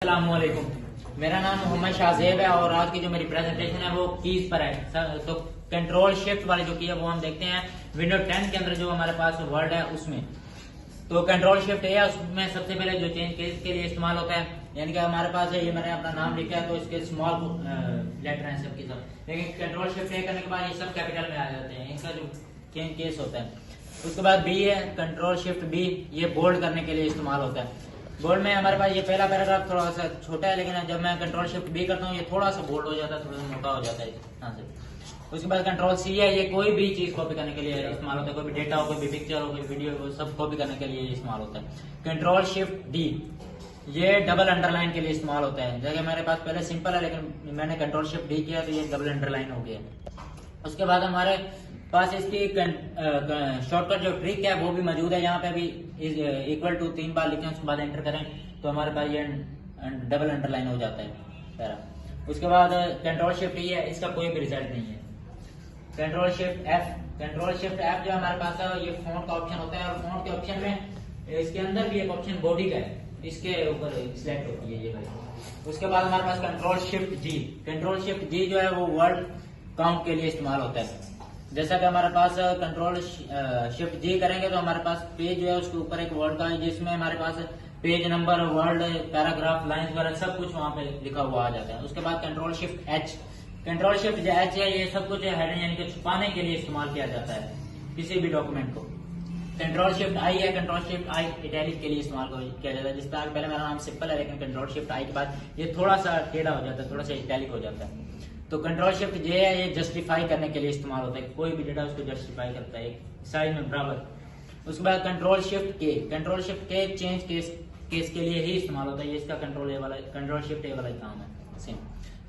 अस्सलामुअलैकुम। मेरा नाम मोहम्मद शाहजेब है और आज की जो मेरी प्रेजेंटेशन है वो कीज पर है। तो कंट्रोल शिफ्ट वाली जो की है वो हम देखते हैं विंडो 10 के अंदर जो हमारे पास वर्ड है उसमें। तो कंट्रोल शिफ्ट है उसमें सबसे पहले जो चेंज केस के लिए इस्तेमाल होता है, यानी कि हमारे पास है ये मैंने अपना नाम लिखा है तो इसके स्मॉल लेटर हैं सबकी सब, लेकिन कंट्रोल शिफ्ट ए करने के बाद ये सब कैपिटल में आ जाते हैं, इनका जो चेंज केस होता है। उसके बाद बी है कंट्रोल शिफ्ट बी, ये बोल्ड करने के लिए इस्तेमाल होता है। बोल्ड में हमारे पास ये पहला पैराग्राफ थोड़ा सा छोटा है, लेकिन जब मैं कंट्रोल शिफ्ट बी करता हूँ ये थोड़ा सा बोल्ड हो जाता है, थोड़ा सा मोटा हो जाता है यहाँ से। उसके बाद कंट्रोल सी है, ये कोई भी चीज कॉपी करने के लिए इस्तेमाल होता है, कोई भी डेटा हो, कोई भी पिक्चर हो, कोई वीडियो हो, सब कॉपी करने के लिए इस्तेमाल होता है। कंट्रोल शिफ्ट डी, ये डबल अंडरलाइन के लिए इस्तेमाल होता है। जैसे मेरे पास पहले सिंपल है लेकिन मैंने कंट्रोल शिफ्ट डी किया तो ये डबल अंडरलाइन हो गया। उसके बाद हमारे पास इसकी शॉर्टकट जो ट्रिक है वो भी मौजूद है, यहाँ पे भी इक्वल टू 3 बार लिखें उसके बाद एंटर करें तो हमारे पास ये डबल अंडरलाइन हो जाता है पैरा। उसके बाद कंट्रोल शिफ्ट ई है, इसका कोई भी रिजल्ट नहीं है। Control shift F, control shift F जो हमारे पास है ये फॉन्ट का ऑप्शन होता है और फॉन्ट के ऑप्शन में इसके अंदर भी एक ऑप्शन बॉडी का है, इसके ऊपर सिलेक्ट होती है ये भाई। उसके बाद हमारे पास कंट्रोल शिफ्ट जी, कंट्रोल शिफ्ट जी जो है वो वर्ड काउंट के लिए इस्तेमाल होता है। जैसा कि हमारे पास कंट्रोल शिफ्ट जी करेंगे तो हमारे पास पेज जो है उसके ऊपर एक वर्ड का है जिसमें हमारे पास page number, word, paragraph, lines वगैरह सब कुछ वहां पे लिखा हुआ आ जाता है। उसके बाद control shift H, control shift जो एच है ये सब कुछ हेडिंग यानी कि छुपाने के लिए इस्तेमाल किया जाता है किसी भी डॉक्यूमेंट को। कंट्रोल शिफ्ट आई है, कंट्रोल शिफ्ट आई इटैलिक के लिए इस्तेमाल किया जाता है। जिस तरह पहले मेरा नाम सिंपल है लेकिन कंट्रोल शिफ्ट आई के बाद ये थोड़ा सा टेढ़ा हो जाता है, थोड़ा सा इटैलिक हो जाता है। तो कंट्रोल शिफ्ट जे है, ये जस्टिफाई करने के लिए इस्तेमाल होता है, कोई भी डेटा उसको जस्टिफाई करता है साइज में बराबर। उसके बाद कंट्रोल शिफ्ट के, कंट्रोल शिफ्ट के चेंज केस के लिए ही इस्तेमाल होता है, ये इसका कंट्रोल ए वाला कंट्रोल शिफ्ट ए वाला काम है सेम।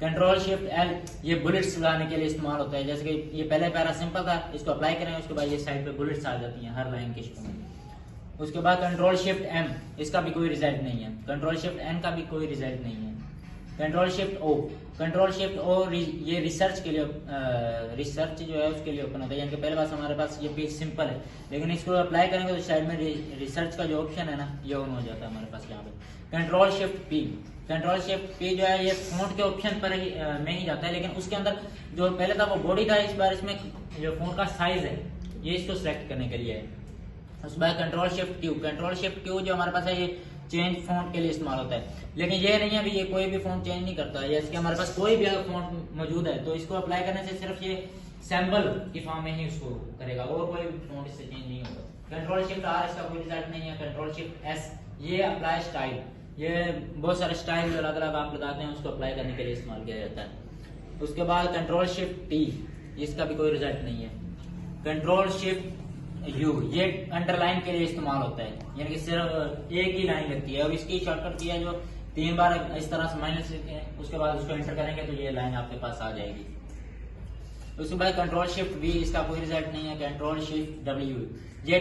कंट्रोल शिफ्ट एल, ये बुलेट्स लगाने के लिए इस्तेमाल होता है। जैसे कि ये पहले पैरा सिंपल था, इसको अप्लाई करें उसके बाद ये साइड पे बुलेट्स आ जाती हैं हर लाइन के शुरू में। उसके बाद कंट्रोल शिफ्ट एम, इसका भी कोई रिजल्ट नहीं है। कंट्रोल शिफ्ट एन का भी कोई रिजल्ट नहीं है। कंट्रोल शिफ्ट ओ, कंट्रोल शिफ्ट ओ ये रिसर्च के लिए रिसर्च जो है उसके लिए ओपन होता है, यानी कि पहले पास हमारे पास ये पेज सिंपल है लेकिन इसको अप्लाई करेंगे तो साइड में रिसर्च का जो ऑप्शन है ना ये ऑन हो जाता है हमारे पास यहाँ पे। Control shift P, control shift P जो है ये फॉन्ट के ऑप्शन पर ही में ही जाता है, लेकिन उसके अंदर जो पहले था वो बॉडी था, इस बार इसमें जो फॉन्ट का साइज है ये इसको सिलेक्ट करने के लिए है। उसके बाद control shift Q, control shift Q जो हमारे पास है ये चेंज फॉन्ट के लिए इस्तेमाल होता है, लेकिन ये नहीं है अभी ये कोई भी फॉन्ट चेंज नहीं करता है। जैसे कि हमारे पास कोई भी अगर फॉन्ट मौजूद है तो इसको अप्लाई करने से सिर्फ ये सैंपल की फॉर्म में ही उसको करेगा और कोई फॉन्ट इससे चेंज नहीं होगा। कंट्रोल शिफ्ट आर, इसका कोई रिजल्ट नहीं है। कंट्रोल शिफ्ट एस, ये अप्लाई स्टाइल, ये बहुत सारे स्टाइल अलग अलग आप लगाते हैं उसको अप्लाई करने के लिए इस्तेमाल किया जाता है। उसके बाद कंट्रोल शिफ्ट टी, इसका भी कोई रिजल्ट नहीं है। कंट्रोल शिफ्ट यू, ये अंडरलाइन के लिए इस्तेमाल होता है, यानी कि सिर्फ एक ही लाइन लगती है। अब इसकी शॉर्टकट की है जो 3 बार इस तरह से माइनस लिखते हैं उसके बाद उसको एंटर करेंगे तो ये लाइन आपके पास आ जाएगी। उसके बाद कंट्रोल शिफ्ट वी, इसका कोई रिजल्ट नहीं है। कंट्रोल शिफ्ट डब्ल्यू, ये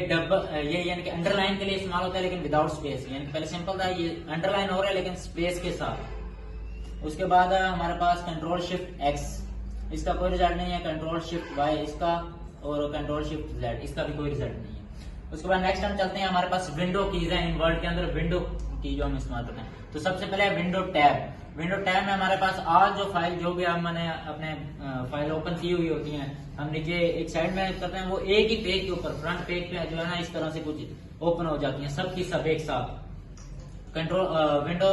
यानी कि अंडरलाइन के लिए इस्तेमाल होता है लेकिन विदाउट स्पेस, यानी कि पहले सिंपल था ये अंडरलाइन हो रहा है लेकिन स्पेस के साथ। उसके बाद हमारे पास कंट्रोल शिफ्ट एक्स, इसका कोई रिजल्ट नहीं है। कंट्रोल शिफ्ट वाई इसका, और कंट्रोल शिफ्ट जेड, इसका भी कोई रिजल्ट नहीं है। उसके बाद नेक्स्ट हम चलते हैं, हमारे पास विंडो कीज है इन वर्ड के अंदर, विंडो की जो हम इस्तेमाल करते हैं। तो सबसे पहले विंडो टैब, विंडो टैब में हमारे पास आज जो फाइल जो भी हमने अपने फाइल ओपन की हुई होती है हम नीचे एक साइड में करते हैं, वो एक ही पेज के ऊपर फ्रंट पेज पे जो है ना इस तरह से कुछ ओपन हो जाती है सब की सब एक साथ। कंट्रोल विंडो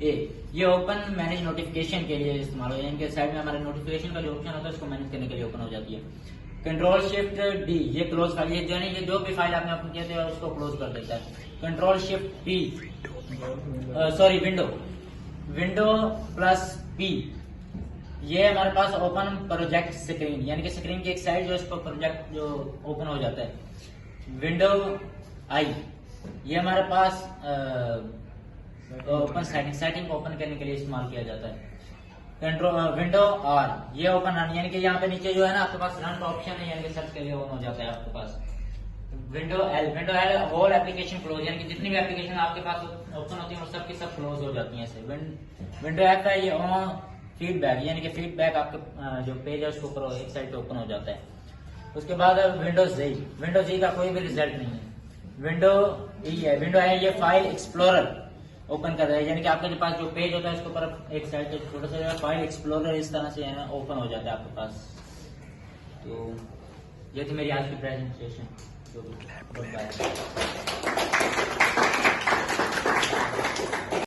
ए, ये ओपन मैनेज नोटिफिकेशन के लिए इस्तेमाल हो, यानी कि साइड में हमारे नोटिफिकेशन का जो ऑप्शन होता है उसको मैनेज करने के लिए ओपन हो जाती है। कंट्रोल शिफ्ट डी, ये क्लोज फाइल, ये जो भी फाइल आपने ओपन किया था उसको क्लोज कर देता है। Control shift P, sorry window plus P, ये हमारे पास ओपन प्रोजेक्ट स्क्रीन, यानी कि स्क्रीन की एक साइड जो इसको प्रोजेक्ट जो ओपन हो जाता है। विंडो आई, ये हमारे पास ओपन सेटिंग को ओपन करने के लिए इस्तेमाल किया जाता है। कंट्रोल विंडो आर, ये ओपन रन, यानी कि यहाँ पे नीचे जो है ना आपके पास रन का ऑप्शन है, यानी कि सर्च के लिए ऑन हो जाता है आपके पास। विंडो एल होल एप्लीकेशन क्लोज, यानी कि जितनी भी एप्लीकेशन आपके पास ओपन होती है वो सब की सब क्लोज हो जाती है। विंडो एफ है, ये ऑन फीडबैक, यानी कि फीडबैक आपके जो पेज है उसके ऊपर एक साइड पे ओपन हो जाता है। उसके बाद विंडो जी का कोई भी रिजल्ट नहीं है। विंडो ई है, विंडो है ये फाइल एक्सप्लोरर, ओपन कर रहा है, यानी कि आपके पास जो पेज होता है इसके ऊपर एक साइड छोटा सा फाइल एक्सप्लोरर इस तरह से है ना ओपन हो जाता है आपके पास। तो ये थी मेरी आज की प्रेजेंटेशन।